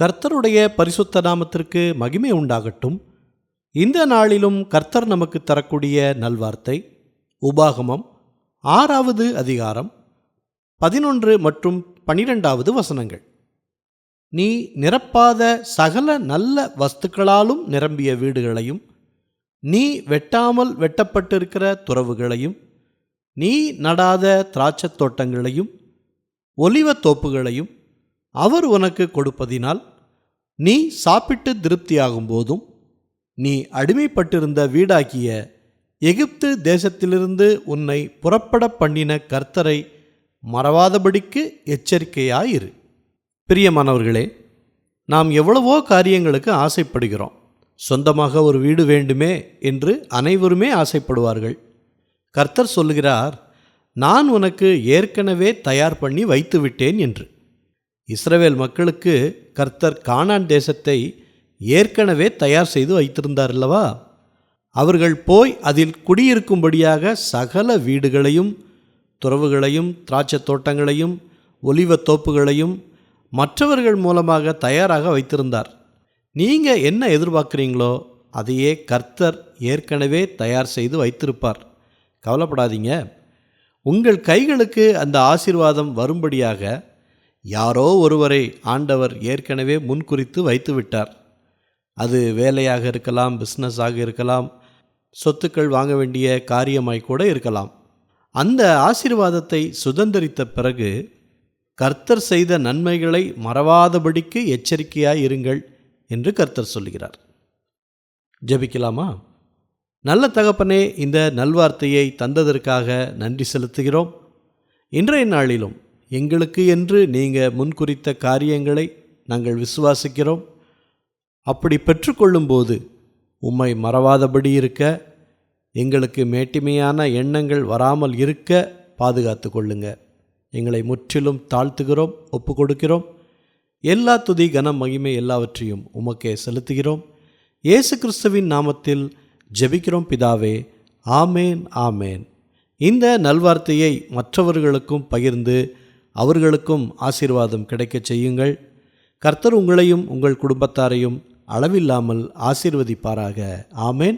கர்த்தருடைய பரிசுத்த நாமத்திற்கு மகிமை உண்டாகட்டும். இந்த நாளிலும் கர்த்தர் நமக்கு தரக்கூடிய நல்வார்த்தை உபாகமம் 6வது அதிகாரம் 11 மற்றும் 12வது வசனங்கள். நீ நிரப்பாத சகல நல்ல வஸ்துக்களாலும் நிரம்பிய வீடுகளையும், நீ வெட்டாமல் வெட்டப்பட்டிருக்கிற துறவுகளையும், நீ நடாத திராட்சத் தோட்டங்களையும் ஒலிவத் தோப்புகளையும் அவர் உனக்கு கொடுப்பதினால், நீ சாப்பிட்டு திருப்தியாகும் போதும், நீ அடிமைப்பட்டிருந்த வீடாகிய எகிப்து தேசத்திலிருந்து உன்னை புறப்பட பண்ணின கர்த்தரை மறவாதபடிக்கு எச்சரிக்கையாயிரு. பிரியமானவர்களே, நாம் எவ்வளவோ காரியங்களுக்கு ஆசைப்படுகிறோம். சொந்தமாக ஒரு வீடு வேண்டுமே என்று அனைவருமே ஆசைப்படுவார்கள். கர்த்தர் சொல்லுகிறார், நான் உனக்கு ஏற்கனவே தயார் பண்ணி வைத்து விட்டேன் என்று. இஸ்ரவேல் மக்களுக்கு கர்த்தர் கானான் தேசத்தை ஏற்கனவே தயார் செய்து வைத்திருந்தார் அல்லவா? அவர்கள் போய் அதில் குடியிருக்கும்படியாக சகல வீடுகளையும், துறவுகளையும், திராட்சத் தோட்டங்களையும், ஒலிவத் தோப்புகளையும் மற்றவர்கள் மூலமாக தயாராக வைத்திருந்தார். நீங்கள் என்ன எதிர்பார்க்குறீங்களோ அதையே கர்த்தர் ஏற்கனவே தயார் செய்து வைத்திருப்பார். கவலைப்படாதீங்க. உங்கள் கைகளுக்கு அந்த ஆசீர்வாதம் வரும்படியாக யாரோ ஒருவரை ஆண்டவர் ஏற்கனவே முன்குறித்து வைத்து விட்டார். அது வேலையாக இருக்கலாம், பிஸ்னஸாக இருக்கலாம், சொத்துக்கள் வாங்க வேண்டிய காரியமாய் கூட இருக்கலாம். அந்த ஆசீர்வாதத்தை சுதந்திரித்த பிறகு கர்த்தர் செய்த நன்மைகளை மறவாதபடிக்கு எச்சரிக்கையாய் இருங்கள் என்று கர்த்தர் சொல்கிறார். ஜெபிக்கலாமா? நல்ல தகப்பனே, இந்த நல்வார்த்தையை தந்ததற்காக நன்றி செலுத்துகிறோம். இன்றைய நாளிலும் எங்களுக்கு என்று நீங்கள் முன்குறித்த காரியங்களை நாங்கள் விசுவாசிக்கிறோம். அப்படி பெற்றுக்கொள்ளும்போது உம்மை மறவாதபடி இருக்க, எங்களுக்கு மேட்டிமையான எண்ணங்கள் வராமல் இருக்க பாதுகாத்து கொள்ளுங்க. எங்களை முற்றிலும் தாழ்த்துகிறோம், ஒப்பு கொடுக்கிறோம். எல்லா துதி, கனம், மகிமை எல்லாவற்றையும் உமக்கே செலுத்துகிறோம். இயேசு கிறிஸ்துவின் நாமத்தில் ஜெபிக்கிறோம் பிதாவே. ஆமேன், ஆமேன். இந்த நல்வார்த்தையை மற்றவர்களுக்கும் பகிர்ந்து அவர்களுக்கும் ஆசீர்வாதம் கிடைக்கச் செய்யுங்கள். கர்த்தர் உங்களையும் உங்கள் குடும்பத்தாரையும் அளவில்லாமல் ஆசீர்வதிப்பாராக. ஆமேன்.